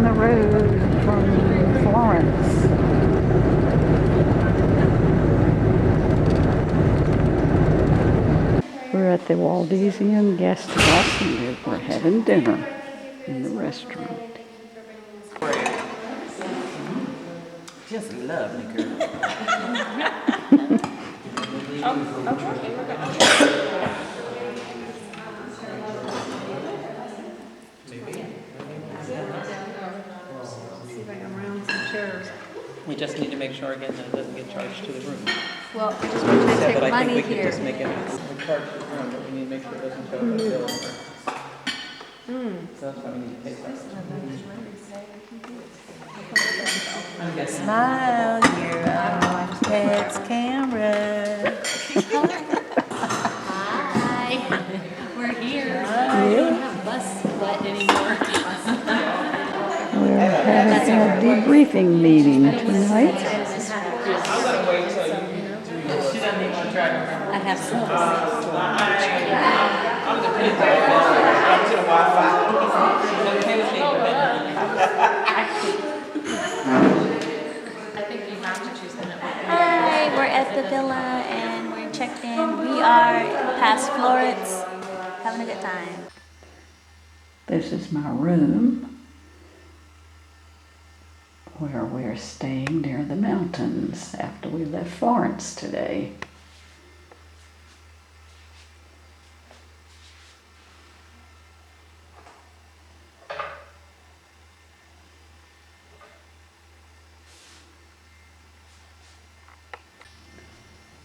down the road from Florence. We're at the Waldesian Guest House and we're having dinner in the restaurant. Just love me, girl. See if I can round some chairs. We just need to make sure again that it doesn't get charged to the room. Well, I just want to Said take that I think money we could here. just make it, we charge the room, but we need to make sure it doesn't show up on the bill. So that's why we need to pay that. Smile, you're on Pet's camera. Hi, we're here. We don't have bus butt anymore. We're having a debriefing meeting tonight. I have some. I think you have to choose the number. Hi, we're at the villa and we're checked in. We are past Florence, having a good time. This is my room where we're staying near the mountains after we left Florence today.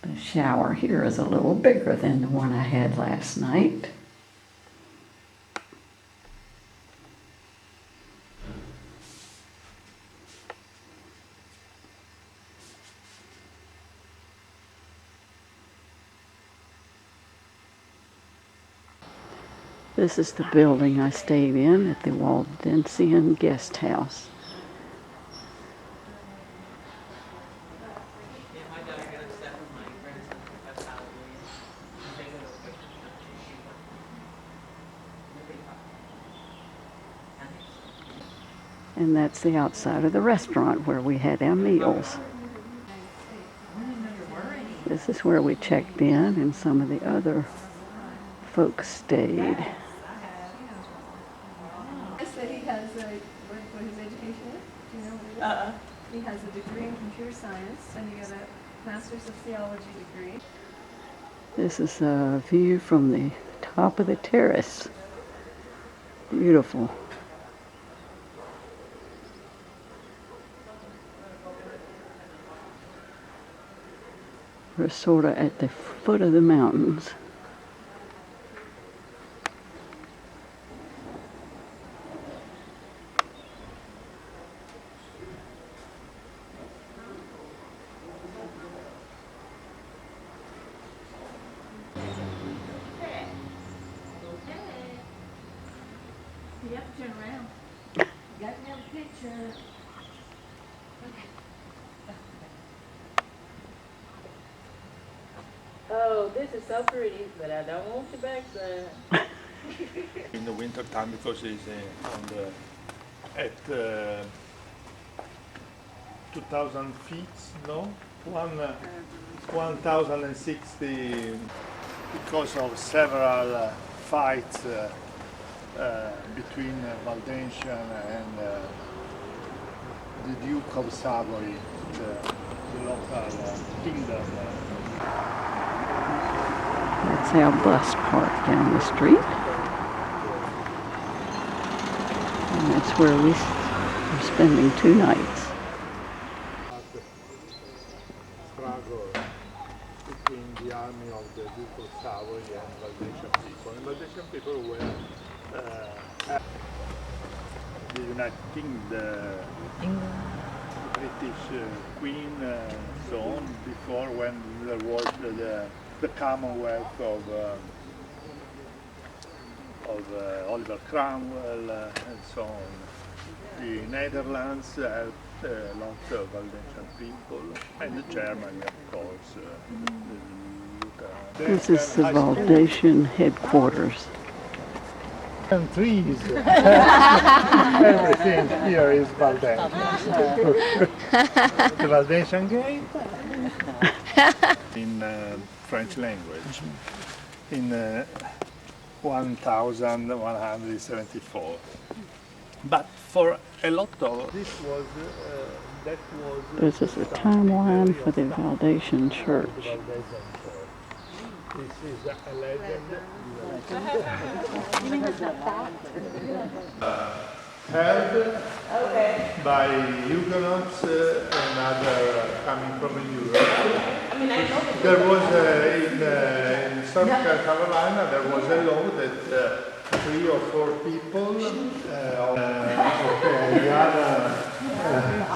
The shower here is a little bigger than the one I had last night. This is the building I stayed in at the Waldesian Guest House. And that's the outside of the restaurant where we had our meals. This is where we checked in and some of the other folks stayed. Said he has what his education is. Do you know what it is? He has a degree in computer science and he got a master's of theology degree. This is a view from the top of the terrace. Beautiful. We're sort of at the foot of the mountains. You have to turn around. You got to have a picture. Oh, this is so pretty, but I don't want you back there. In the winter time because it's on the at 2,000 feet, no, 1,060 because of several fights between Valdensian and the Duke of Savoy, the local kingdom. That's our bus park down the street. And that's where we're spending 2 nights. Struggle between the army of the Duke of Savoy and Valdensian people. And Valdensian people were the United Kingdom, the British Queen, so on, before when there was the Commonwealth of Oliver Cromwell and so on. The Netherlands helped a lot of Valdensian people, and Germany, of course. This is the Valdesian headquarters. And trees. Everything here is Valdense. The Valdensian Gate in French language in 1174. But for a lot of this was that was This is a timeline for the Valdesian Church. This is a legend. Held by Huguenots and other coming from Europe. There was in South Carolina there was a law that 3 or 4 people, the other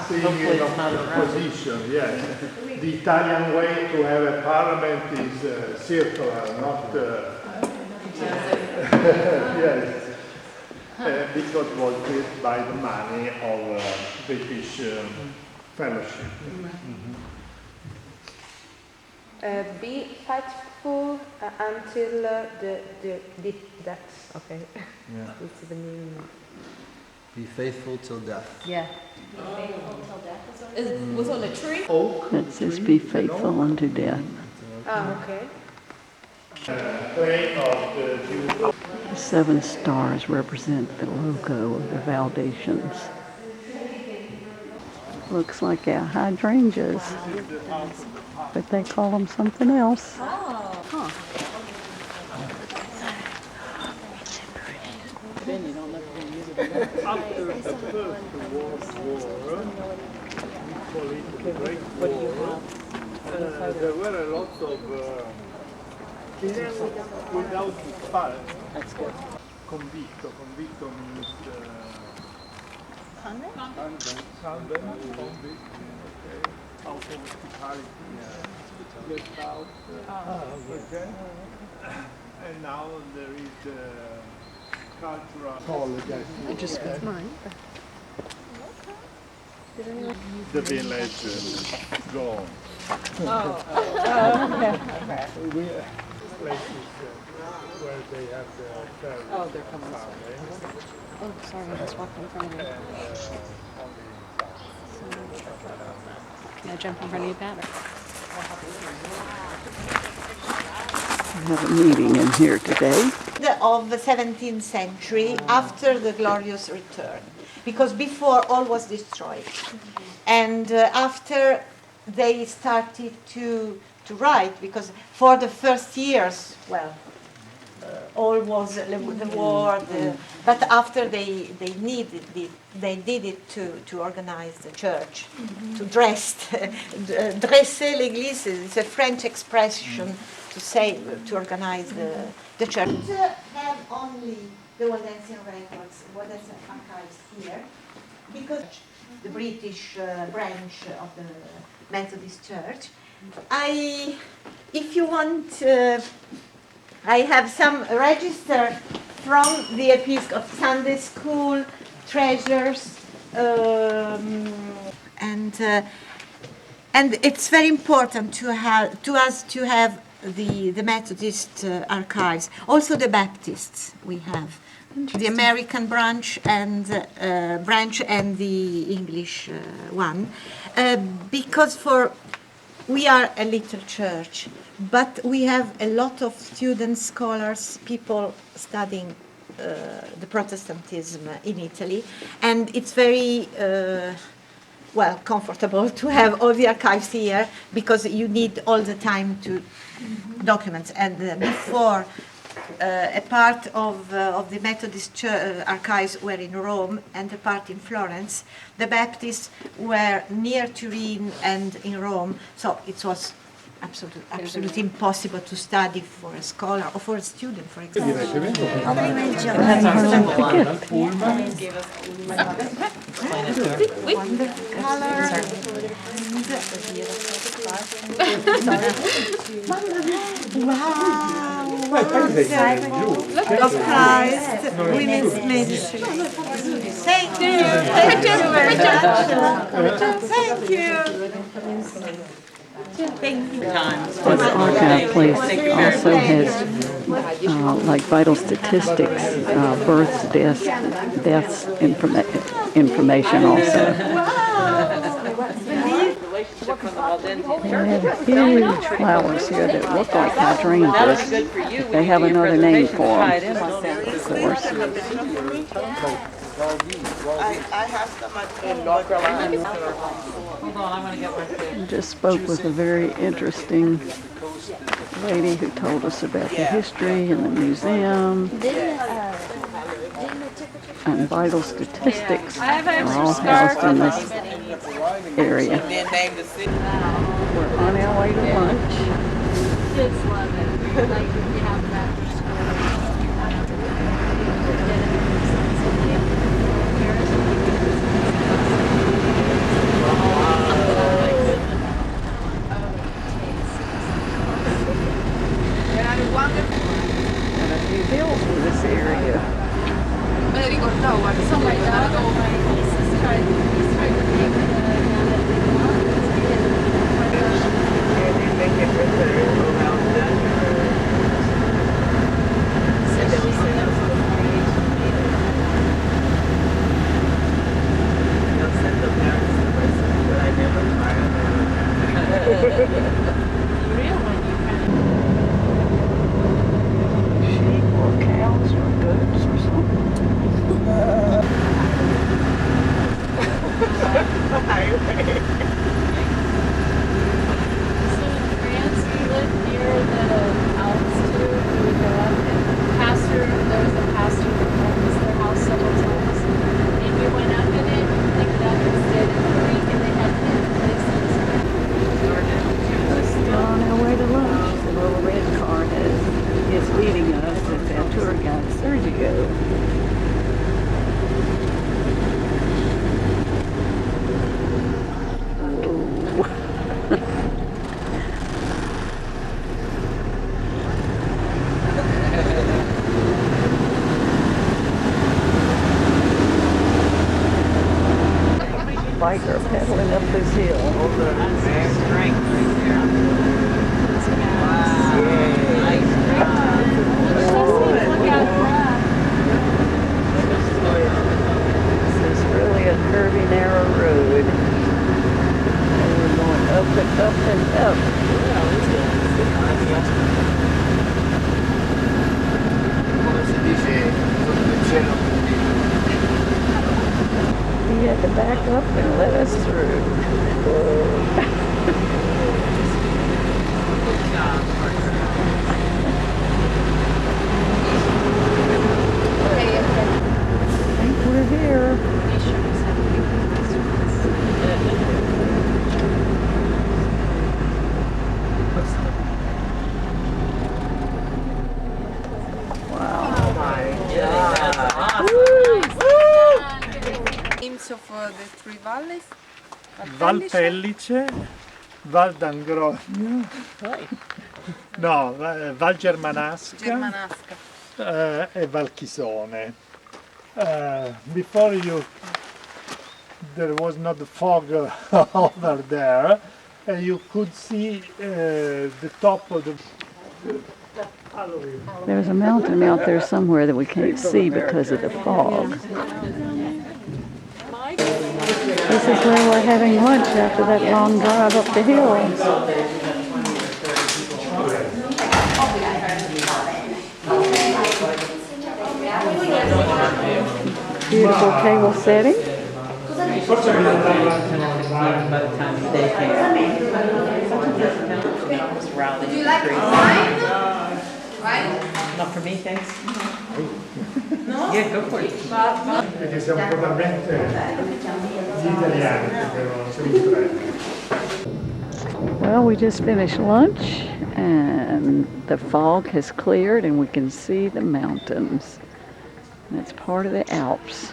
seeing in opposition, yes. The Italian way to have a parliament is circular, not yes, because it was built by the money of British fellowship. Be faithful until the death. Okay. Yeah. It's the name. Be faithful till death. Yeah. Was on a tree? Oak It says, "Be faithful unto death." Oh, okay. claim of the Duke. The 7 stars represent the logo of the Valdesians. Looks like our hydrangeas, but they call them something else. After the First World War, call it the Great War, there were a lot of without pal. That's good. Convicto. Convicto means convict, okay. Out of hospitality, get out. Okay. And now there is cultural apology. It's mine. The village gone. Places where they have the ferry. Oh, they're coming this way. Oh, sorry, I just walked in front of you. Can I jump in front of you, Pat? We have a meeting in here today. Of the 17th century after the glorious return, because before all was destroyed, and after they started to write, because for the first years, well, all was the war, but after they needed it, they did it to organize the church, to dresser l'église. It's a French expression to say, to organize the church. We have only the Waldensian records, Waldensian archives here, because the British branch of the Methodist Church. If you want, I have some register from the Episcopal Sunday School, treasures, and it's very important to us to have the Methodist archives, also the Baptists we have, the American branch and the English one, because we are a little church, but we have a lot of students, scholars, people studying the Protestantism in Italy, and it's very comfortable to have all the archives here, because you need all the time to documents. And before, a part of the Methodist archives were in Rome and a part in Florence. The Baptists were near Turin and in Rome, so it was absolutely impossible to study for a scholar or for a student, for example. Wow! Of Christ, women's ministry. Thank you. Thank you very much. Thank you. This archive place also has like vital statistics, births, deaths information also. They have huge flowers here that look like hydrangeas. They have another name for them, of course. I have some in North Carolina. Hold on, I want to get my fish. Just spoke with a very interesting lady who told us about the history and the museum and vital statistics are all housed in this area. We're on our way to lunch. Kids love it. Like, we have them after And a few hills in this area. So my dog, my niece has tried to make Sheep or cows or goats or something. So in France, we lived near the Alps too. We would go up and pastor, there was a pastor that was their house several times. And we went up in it, like that instead of the creek, and they had hidden places. We're on our way to lunch. The little red car is leading us. It's our tour guide, Sergio. Biker pedaling up this hill. This is really a curvy, narrow road. And we're going up and up and up. He had to back up and let us through. I think we're here. Names of the three valleys? Val Pellice, Val d'Angrogna, no, Val Germanasca, Germanasca. e Val Chisone. Before there was not fog over there, and you could see the top of the... There's a mountain out there somewhere that we can't see because of the fog. This is where we're having lunch after that long drive up the hill. Beautiful table setting. By the time they came. Would you like wine? Not for me, thanks. No? Yeah, go for it. Perché siamo totalmente gli italiani che siamo tre. Well, we just finished lunch and the fog has cleared and we can see the mountains. That's part of the Alps.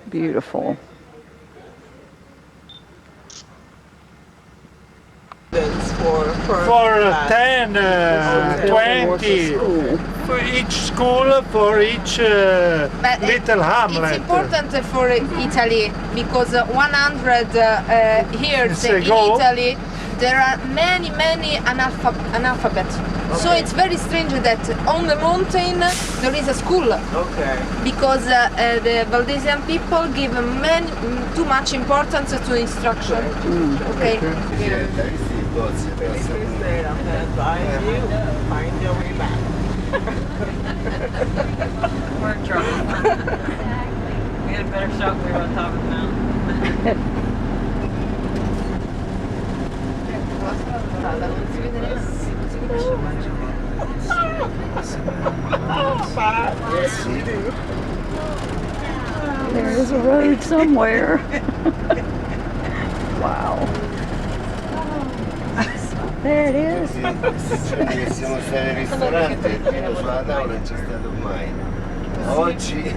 Beautiful. For For 10, 20. for each school, for each little hamlet. It's important for Italy because 100 years in ago. Italy there are many analphabets. So it's very strange that on the mountain there is a school. Okay. Because the Valdesian people give too much importance to instruction. Okay. Find your way back. We're in trouble. We had a better shot when we were on top of the mountain. There is a road somewhere. Wow. There it is. Siamo stati al ristorante e il vino sulla tavola non c'è stato mai. Oggi il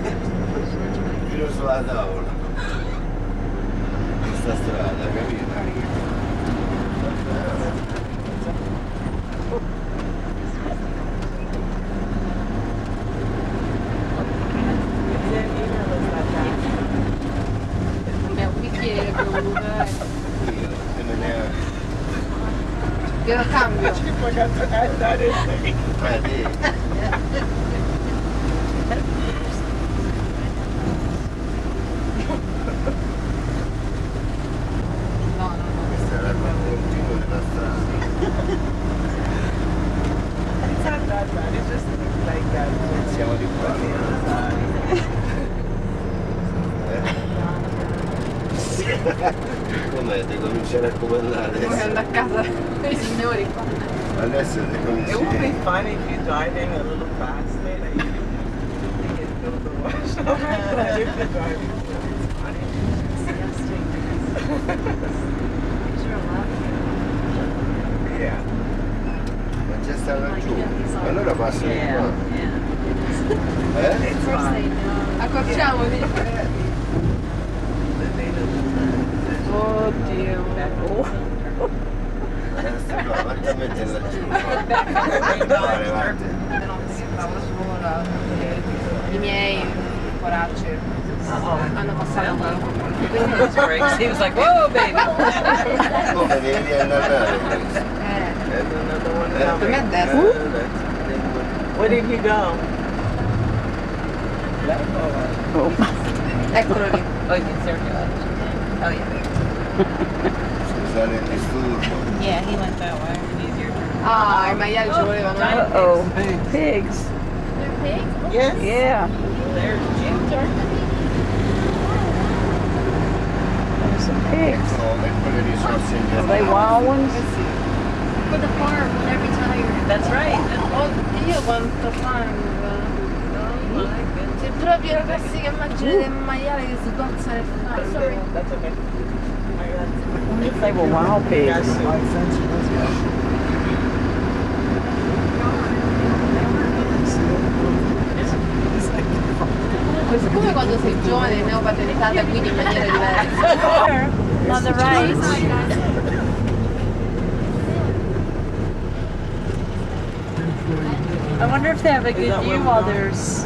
vino sulla tavola. Questa strada, capito? Un bicchiere per usare. Glielo cambio. Questa era il continuo della strada. Siamo di qua. Com'è? Devi cominciare a comandare Devo adesso. andare a casa dei signori qua. Adesso devi It would be cominciare. funny if you're driving a little faster, like you get to the wash. If you're driving yeah. Ma c'è stata giù. Allora passa di qua. Accorciamoli. Oddio. Adesso qua, vatti a metterla giù. Guarda. Stavo sola. I miei poracci hanno passato quello. He was like, whoa, baby. Come devi andare? Per me è a destra. Where did he go? Eccolo lì. Oh, you can see him. Oh, yeah. Scusate il disturbo. Yeah, he went that way. Easier. Ah, i maiali ci volevano. Uh-oh. Pigs. Yes. Yeah. There's Ginger. There's some pigs. Ecco le risorse in Are they wild ones? For the farm, when they're retired. That's right. Oddio quanto fango. C'è proprio la classica immagine del maiale che sgozza nel fango. That's okay. I wonder if they were wild pigs. Come quando sei giovane e neopatentata guidi in maniera diversa. On the right. I wonder if they have a good view while there's.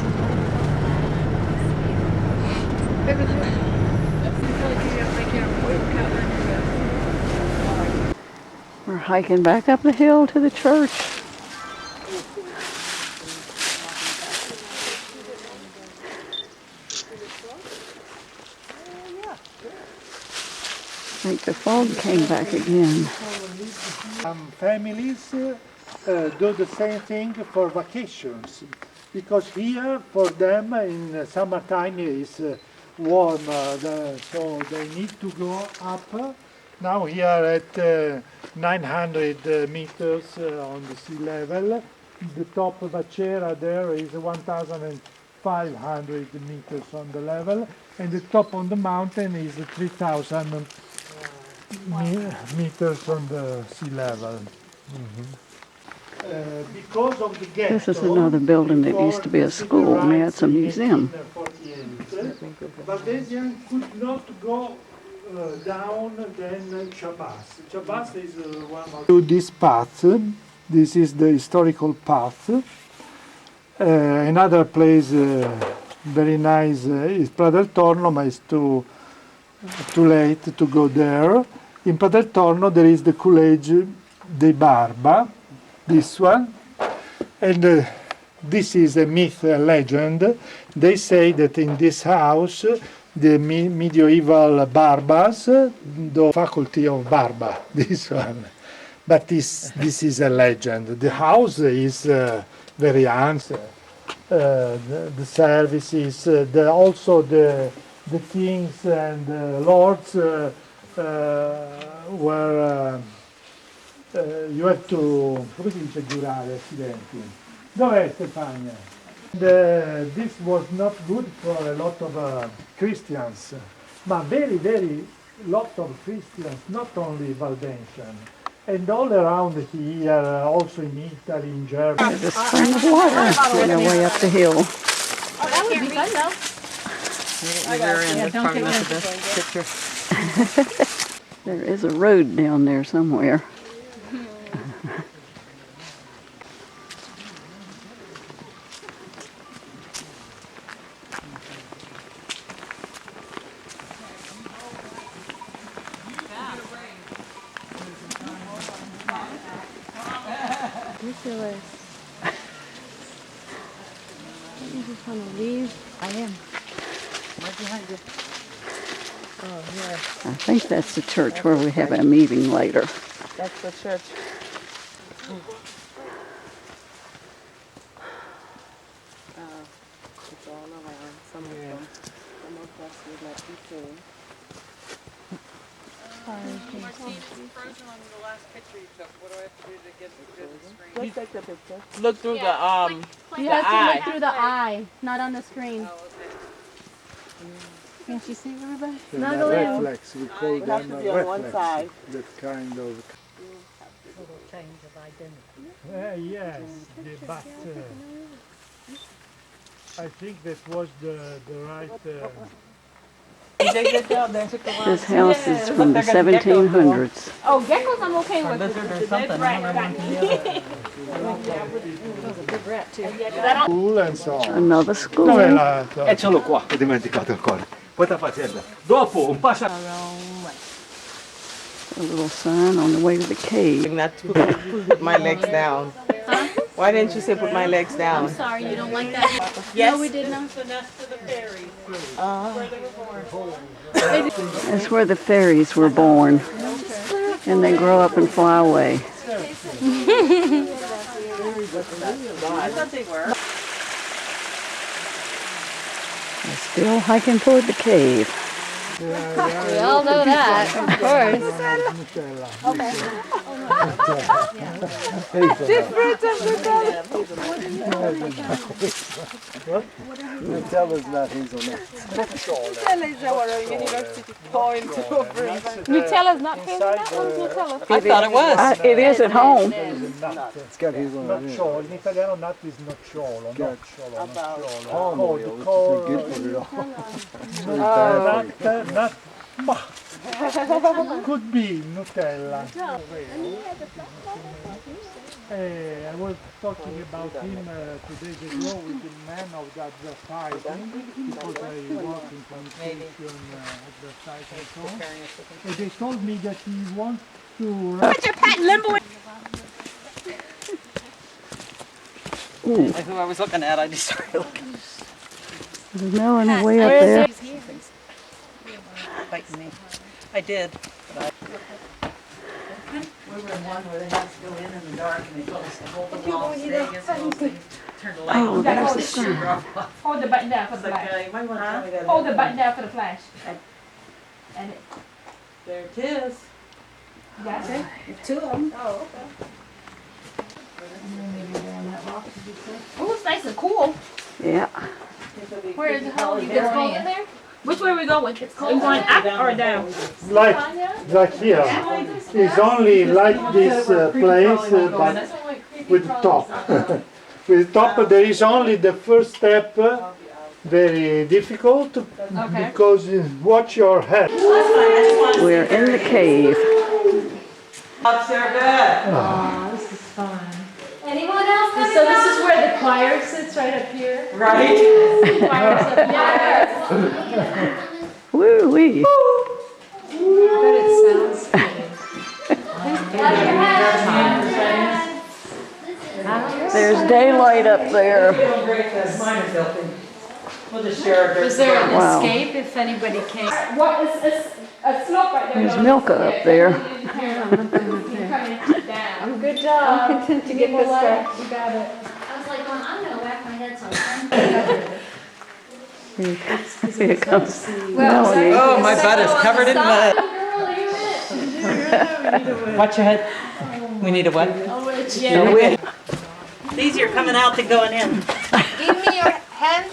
We're hiking back up the hill to the church. I think the fog came back again. Families do the same thing for vacations, because here for them in summertime is warm, so they need to go up. Now here at 900 meters on the sea level. The top of Vacera there is 1,500 meters on the level, and the top on the mountain is 3,000 meters on the sea level. Because of the ghetto, This is another building that used to be a school. Now it's a museum. Valdesian could not go down than Chabas. Chabas is one of this path. This is the historical path. Another place very nice is Pra del Torno, but it's too late to go there. In Pra del Torno there is the Collegio dei Barba, this one, and this is a myth, a legend. They say that in this house the medieval Barbas, the faculty of Barba, this one. But this is a legend. The house is very ancient. The services, also the kings and lords were. You have to. Come si dice giurare, accidenti? Dov'è Stefania? This was not good for a lot of Christians, but very lot of Christians, not only Valdensian. And all around here, also in Italy, in Germany. There's a spring of water on our way up the hill. Oh, that would be fun though. Probably not the best picture. There is a road down there somewhere. Ridiculous. You just want to leave? I am. Right behind you. Oh, yeah. I think that's the church where we have a meeting later. That's the church. It's all around. Some of them. Some of us would not be seen. Let's take the picture. Look through You the have to look eye. through the eye, not on the screen. Can she see everybody? Snuggle in. Reflex, we call have them to be on one reflex. side. That kind of. Change of identity. Yes, but I think that was the right. This house is from the 1700s. Oh, geckos I'm okay with. School and so on. Another school. Dov'è la? Eccolo qua, ho dimenticato ancora. Questa faccenda. Dopo un passo. A little sign on the way to the cave. Not to put my legs down. Why didn't you say put my legs down? I'm sorry, you don't like that? Yes. No, we did not. That's where the fairies were born. And they grow up and fly away. I thought they were. They're still hiking toward the cave. We all know that, of course. Nutella's not hazelnut. Nutella's not hazelnut? What's Nutella? I thought it was. It is at home. It's got hazelnut in it. Nocciolo, in italiano nut is nocciolo. Nocciolo, nocciolo. Nut, could be Nutella. I was talking about him 2 days ago with the man of the advertising, because I work in communication, advertising, so on. And they told me that he wants to... Put your pet limbo in. Who I was looking at, I just started looking. There's no one way up there. Biting me. I did. But we were in one where they had to go in the dark and they told us to hold the wall, stay against the wall, turn the light on. Oh, there's the Shoot her off. Hold the button down for the It's like, flash. you might want to tell me that. Hold the button down for the flash. And it. There it is. You got it? Two of them. Oh, okay. Oh, it's nice and cool. Yeah. Where is it? How you just go in there? Which way are we going? It's cold. We going up or down? Like here. It's only like this place, but with top. With top, there is only the first step, very difficult, because watch your head. We're in the cave. Up there, good. Anyone else coming So this is where the choir sits, right up here. Right? The choir's up here. Woo-wee. But it sounds There's daylight up there. Mine are filthy. We'll just share our dirt. Was there an Wow. escape if anybody came? What is a slope right there? There's Milka up there. Good job. I'm content to get this guy. You got it. I was like, I'm gonna whack my head so Here comes Well, Melanie. Oh, my butt is covered in mud. Watch your head. We need a what? These are coming out and going in. Give me your hand.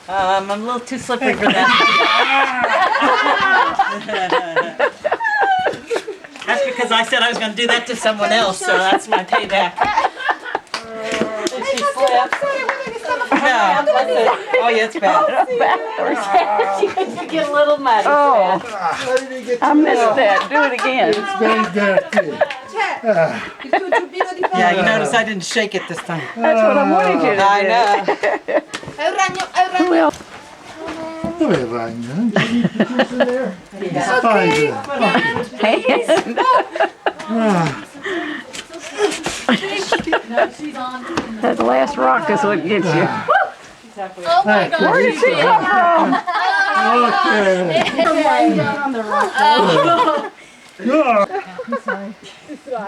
I'm a little too slippery for that. That's because I said I was going to do that to someone else, so that's my payback. Did she slip? Yeah. Oh, yeah, it's bad. You get a little muddy. Oh, I missed that. Do it again. Very dirty. Yeah, you notice I didn't shake it this time. That's what I wanted you to do. I know. È un ragno, è un Who ragno. else? Dove è il ragno? Spider. Hand. That last rock is what gets you. Oh my God. Where did she come from?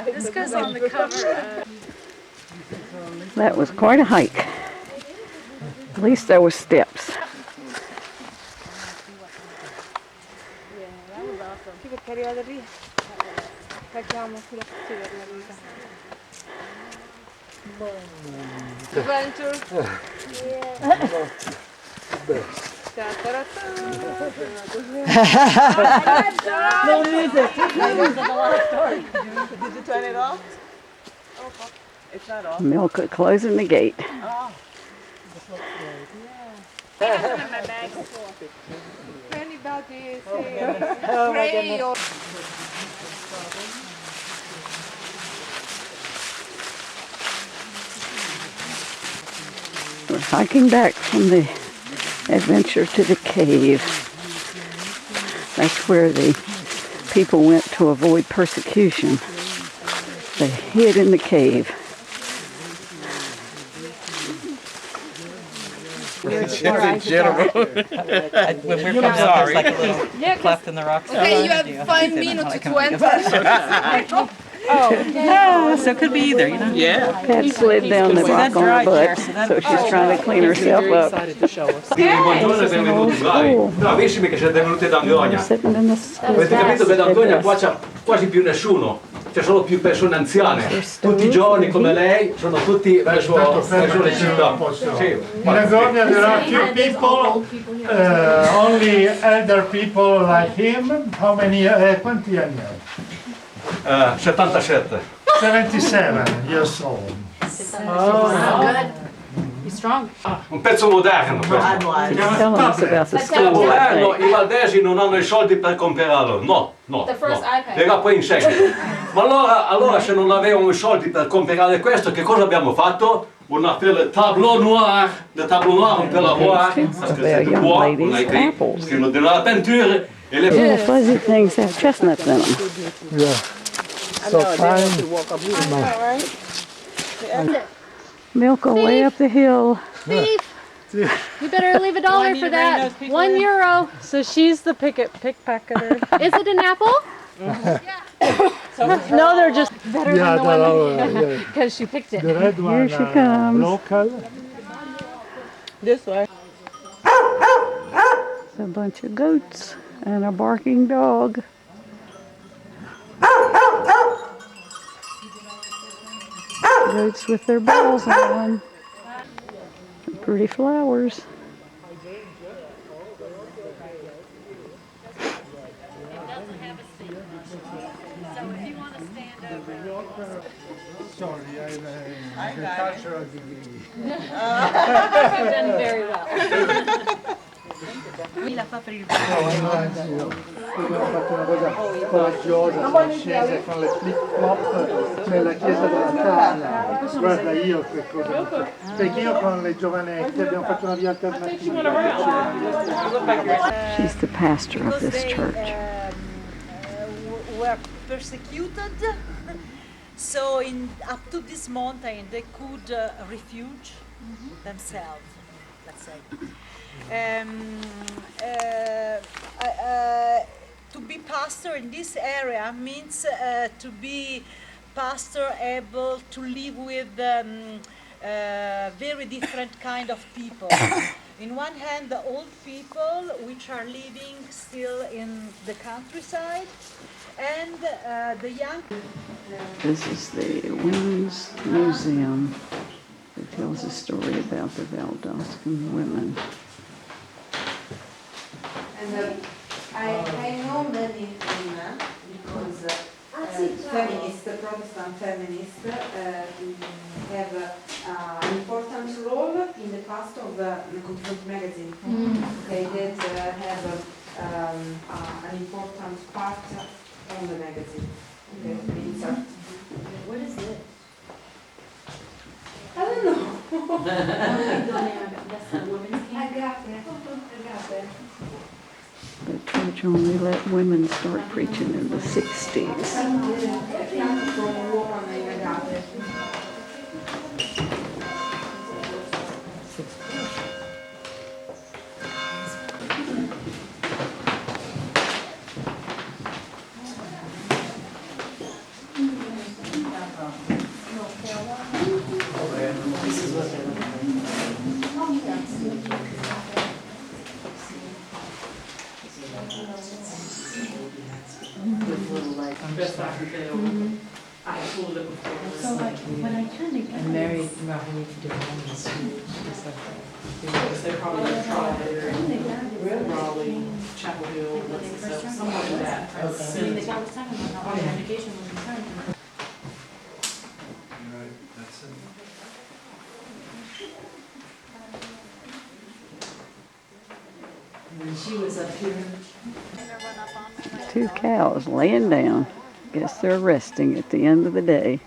This goes on the cover. That was quite a hike. At least there were steps. Adventure. No music. Did you turn it off? It's not off. Milka closing the gate. Anybody pray or We're hiking back from the adventure to the cave. That's where the people went to avoid persecution. They hid in the cave. When we're from sorry. Like a little cleft in the rocks. okay, you have 5 minutes to enter. No, so it could be either, you know? Yeah. Pat slid down the rock on her butt, so she's trying to clean herself up. Buongiorno e benvenuti, bravi. Bravissimi che siete venuti da Angonia. Sitting in the school. Avete capito che da Angonia qua c'è quasi più nessuno, c'è solo più persone anziane. Tutti i giovani come lei sono tutti verso le città. Sì. In Agonia there are few people, only elder people like him. How many, quanti anni ha? 77. 77 years old. Good. He's strong. Un pezzo moderno questo. Telling us about the Il school, moderno, I i valdesi non hanno i soldi per comprarlo, no. The first iPad. Era poi in seguito. Ma allora se non avevamo i soldi per comprare questo, che cosa abbiamo fatto? On a fait le tableau noir, on peut l'avoir, parce que c'est de bois, on a écrit, parce que de la peinture, et les... Little fuzzy things have chestnuts in them. Yeah. So fine. Milka way up the hill. Beef. You better leave $1 for that. €1. So she's the pickpocketer. Is it an apple? No, they're just better Yeah, than the one yeah. because she picked it. The red one, Here she comes. local. This way. It's a bunch of goats and a barking dog. Goats with their bells on. Some pretty flowers. Sorry, I have an agricultural degree. You've done very well. la fa per il Abbiamo fatto una cosa coraggiosa, siamo scese con le flip-flop nella chiesa della Tana. Guarda io che cosa. Perché io con le giovanette abbiamo fatto una via alternativa. She's the pastor of this church. Were persecuted, so up to this mountain they could refuge themselves, let's say. To be pastor in this area means to be pastor able to live with very different kind of people. In one hand, the old people which are living still in the countryside, and the young. This is the Women's Museum. It tells a story about the Valdoscan women. And I know many women because feminists, Protestant feminists, have an important role in the past of the Confront magazine. Okay, that have an important part on the magazine. Okay, insert. What is it? I don't know. That's a women's camp? Agape. The church only let women start preaching in the 60s. So like when I turned to get And Mary Marguerite de Rome is huge. It's like because they probably have tried Raleigh, Chapel Hill, something like that. I mean, the guy was talking about how all the education was returned. Right, that's it. When she was up here. Two cows laying down. Guess they're resting at the end of the day.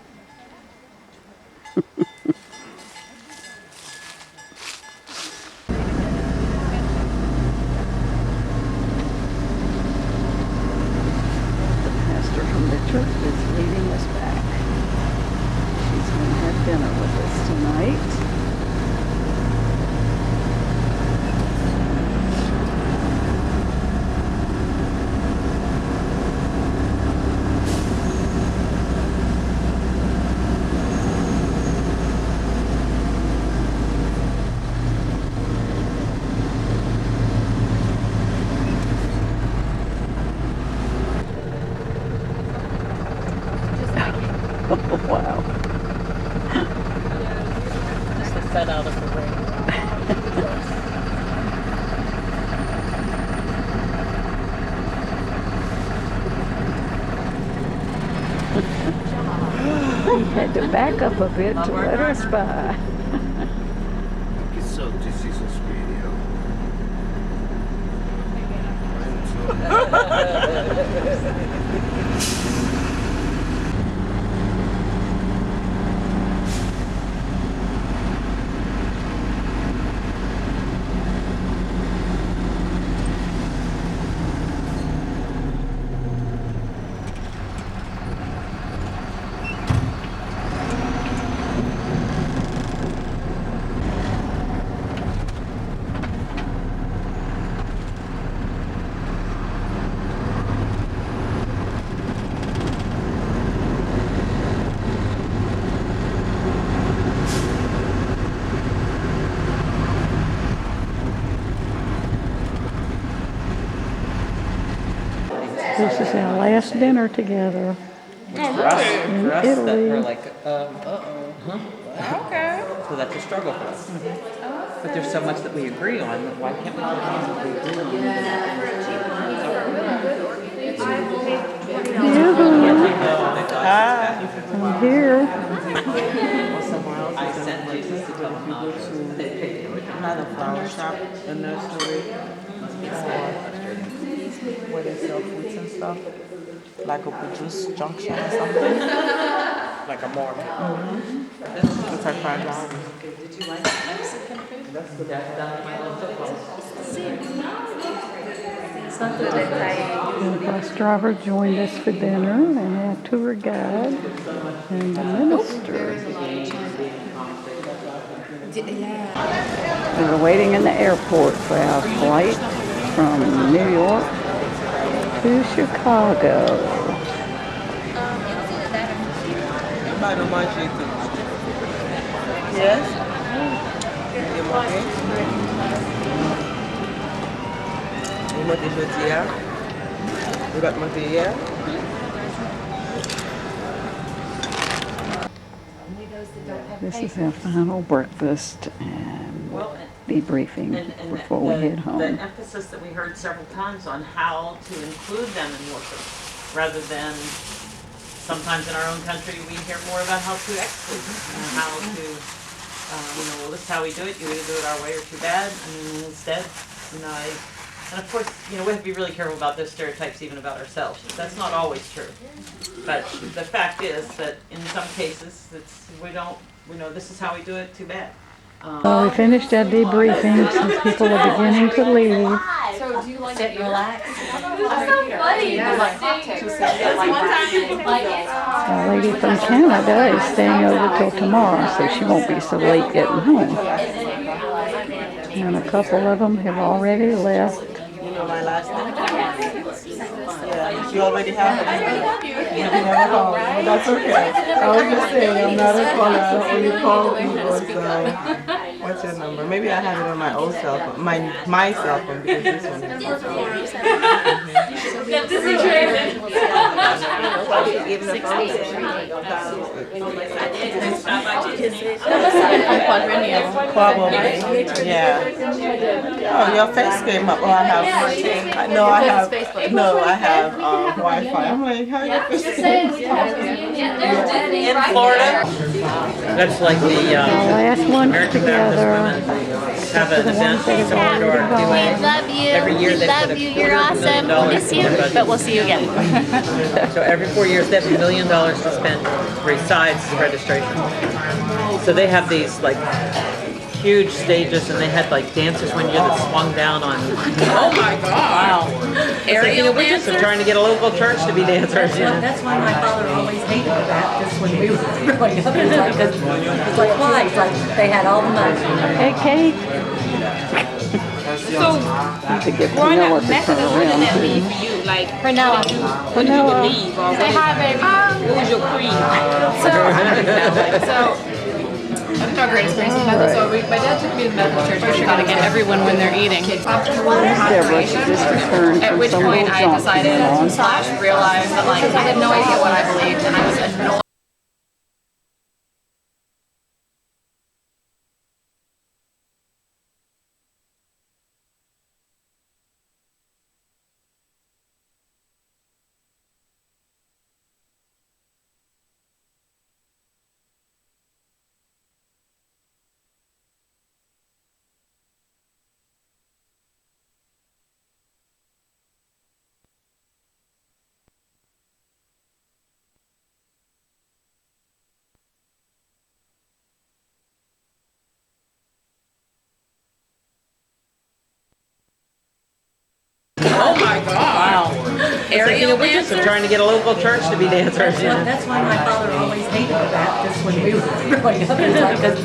Pastor from the church is leading us back. She's going to have dinner with us tonight. Wow. Just the set out of the rain. He had to back up a bit to let us by. Che sotto si sospiro. This is our last dinner together. For us, in that Italy. we're like, okay. So that's a struggle for us. But there's so much that we agree on, that why can't we work on what we agree I'm here. I sent Jesus to tell them how to. They picked Another flower shop, a nursery. where they sell fruits and stuff, like a Juice Junction or something. Like a Mormon. It's like $5. Did you like Mexican food? That's the best. The bus driver joined us for dinner, and our tour guide, and the minister. We were waiting in the airport for our flight from New York to Chicago. Yes? This is our final breakfast and debriefing before we head home. The emphasis that we heard several times on how to include them in worship, rather than sometimes in our own country we hear more about how to exclude them, and how to, well, this is how we do it. You either do it our way or too bad. And instead, and of course, we have to be really careful about those stereotypes even about ourselves. That's not always true. But the fact is that in some cases, we know this is how we do it, too bad. We finished our debriefing since people are beginning to leave. So do you like Sit and relax. A lady from Canada is staying over till tomorrow, so she won't be so late getting home. And a couple of them have already left. You know my last name? Yeah, you already have it. You never called me, but that's okay. I was just saying, I'm not a caller. I don't really call people, so what's your number? Maybe I have it on my old cell phone, my cell phone, because this one is Probably, yeah. Oh, your face came up. Oh, I have Wi-Fi. I'm like, how your face came up? In Florida, that's like the last lunch American together. Baptist women have an event in Ecuador doing Love you. every year they Love put you. $250 You're awesome. million Miss you, in their budget. but we'll see you again. So every 4 years they have $1 million to spend besides registration. So they have these like huge stages, and they had like dancers one year that swung down on. Oh my God! Wow! Aerial dancers. So trying to get a local church to be dancers. That's why my father always hated the Baptists when we were growing up. It's like why? It's like they had all the money. Hey, Kate. So, growing up Methodist, what does that mean for you? Like, when did you leave? Or what was your creed? That's not a great experience with Methodist. So my dad took me to the Methodist church. First, you got to get everyone when they're eating. After Deborah, she just returned at from which some point little I jump decided on. / realized that like I had no idea what I believed, and I was annoyed. Oh my God! Wow! Aerial dancers. Trying to get a local church to be dancers. That's why my father always hated the Baptists when we were growing up. It's like, 'cause